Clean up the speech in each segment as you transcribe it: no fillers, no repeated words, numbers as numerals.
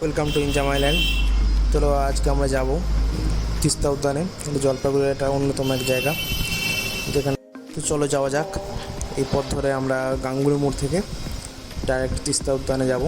Welcome to ইনজাম island. চলো আজকে আমরা যাব তিস্তা উদ্যানে। জলপাইগুড়ির একটা অন্যতম এক জায়গা যেখানে, তো চলো যাওয়া যাক। এই পথ ধরে আমরা গাঙ্গুলি মোড় থেকে ডাইরেক্ট তিস্তা উদ্যানে যাব।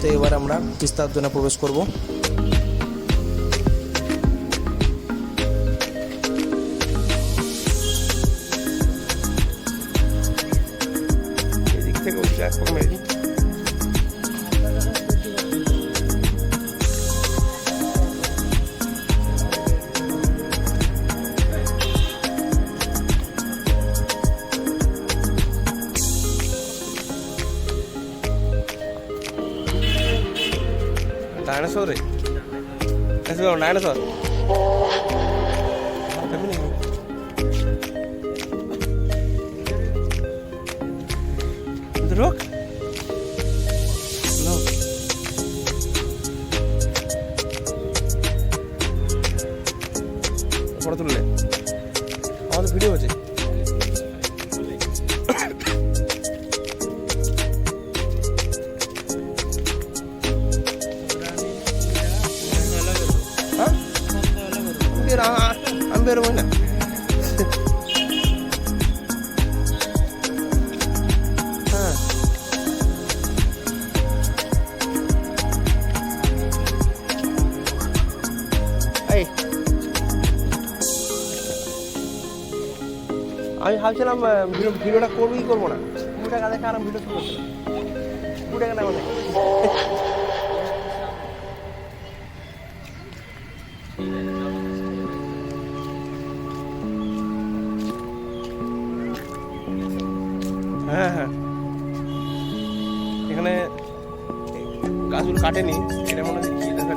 তো এবার আমরা তিস্তা উদ্যানে প্রবেশ করব। এদিক থেকে डायनासोर है, ऐसे करो डायनासोर। कभी नहीं इधर रुक लो। फोटो तुल ले, আমাদের ভিডিও আছে। আমি বেরোবো না। হ্যাঁ এই আমি ভাবছিলাম ভিডিওটা করবো কি করবো না। 2 টাকা দেখে আর ভিডিও শুরু করছিলাম। 2 টাকা না মানে হ্যাঁ হ্যাঁ, এখানে গাছগুলো কাটেনি। এটা মনে হয় কি দেখা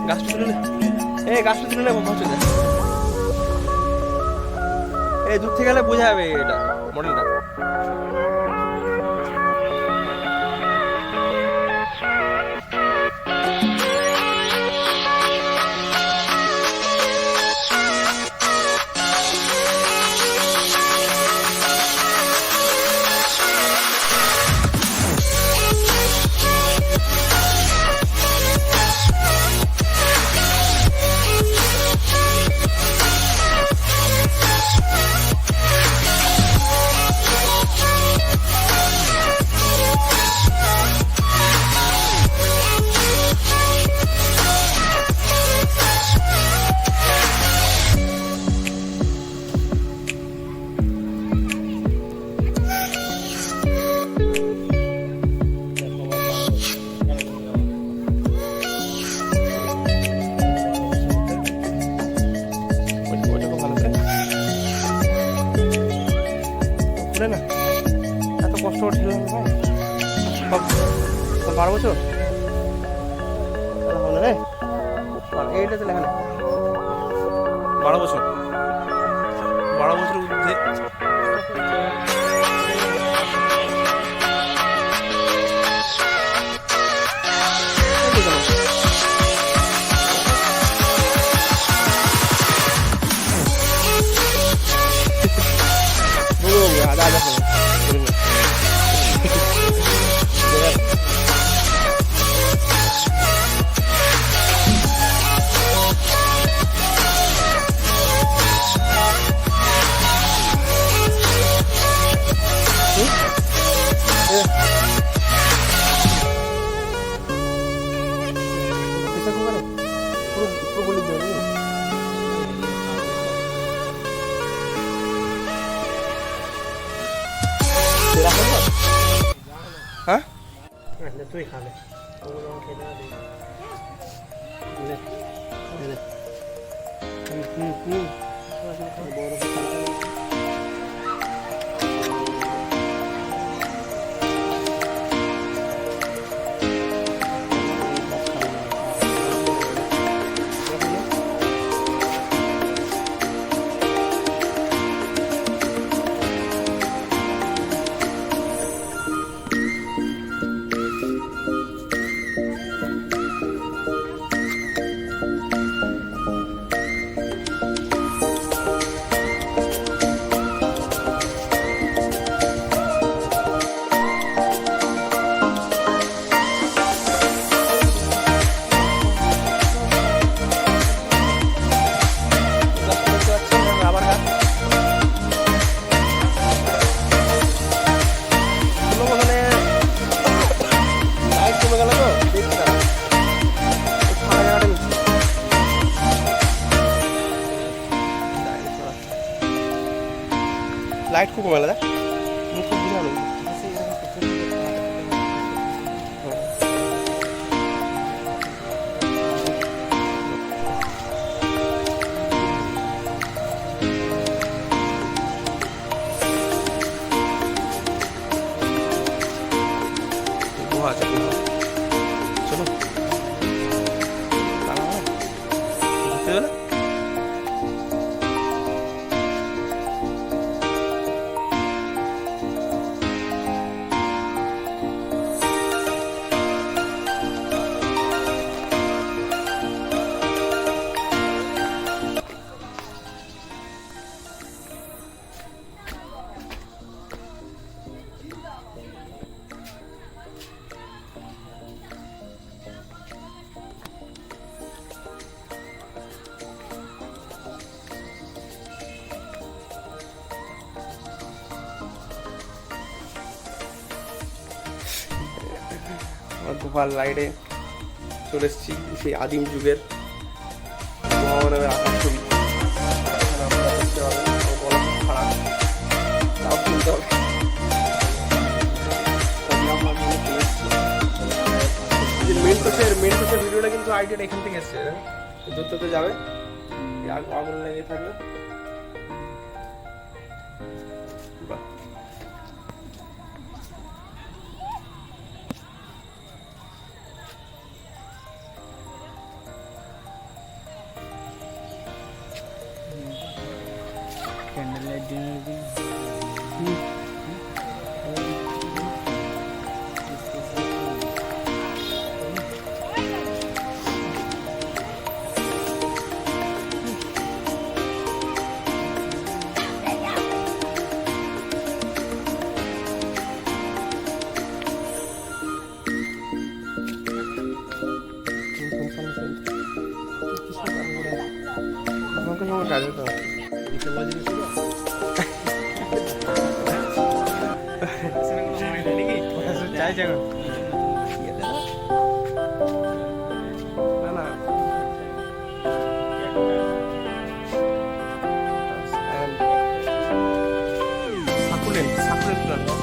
গাছটা তুলে গাছটা তুলে নেবো। পৌঁছে যায় এই দূর থেকে গেলে বোঝা যাবে এটা মডেলটা। না এত কষ্ট করে ঠেলে 12 বছর হবে না রে। এইটা তো লেখা নেই 12 বছর ঊর্ধ্বে। ada bisa kemana? Puru boleh jalan. Silakan Pak. Hah? Nah, itu ikan. Light খুব কমে দেখ মুখ খুব বুঝানো আছে চলো ঘুরতে গেলে গোপাল রাইডে চলে এসেছি সেই আদিম যুগের মহামানবের আকাশ ছবি খারাপ তাও কিনতে হবে মেন কোচের ভিডিওটা কিন্তু আইডিয়াটা এখান থেকে এসছে দূরত্বতে যাবে আগুন লেগে থাকবে कैंडल लाइट डिनर भी চাই জানো না succulent plant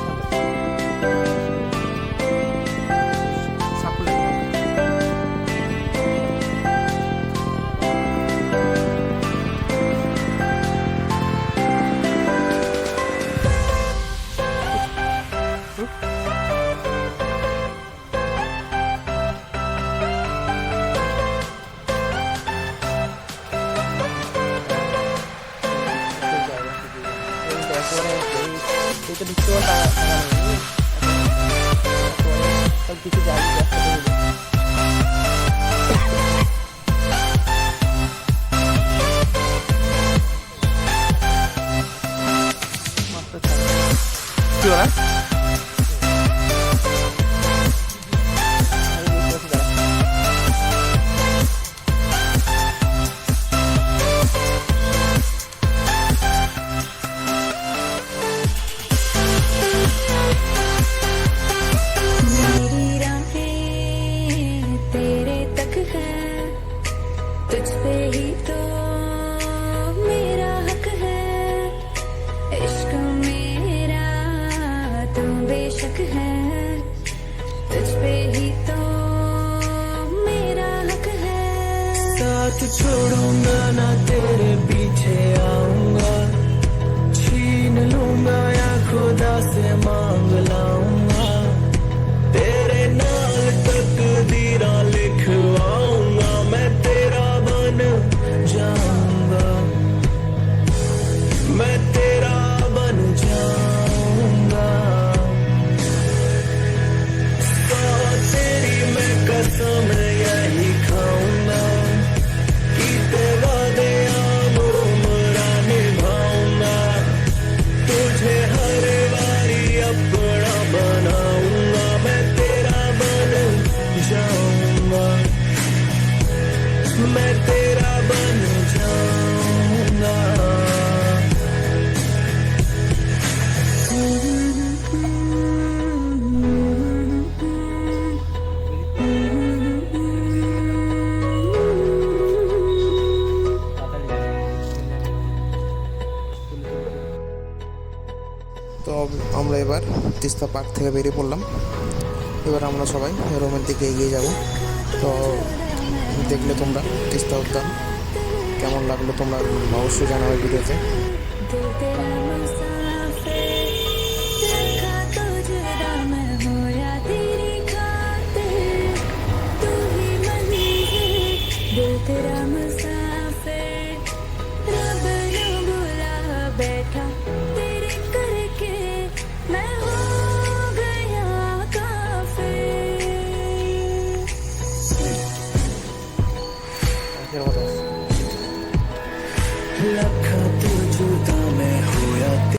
itu dijual kalau gitu jadi jualan तुझ पे ही तो मेरा हक है इश्क मेरा तू बेशक है तुझ पे ही तो मेरा हक है साथ छोड़ूंगा ना तेरे पीछे आऊंगा छीन लूंगा या खुदा से मांग लाऊंगा तेरे नाल तकदीरा लिखवाऊंगा मैं तेरा बन जाऊंगा मैं तेरा बन जाऊंगा तो तेरी मैं कसम यही खाऊंगा कि तेरा दे তো আমরা এবার তিস্তা পার্ক থেকে বেরিয়ে পড়লাম। এবার আমরা সবাই রুমের দিকে এগিয়ে যাব। তো দেখলে তোমরা তিস্তা উদ্যান কেমন লাগলো তোমরা অবশ্যই জানাবে ভিডিওতে। दिल तेरा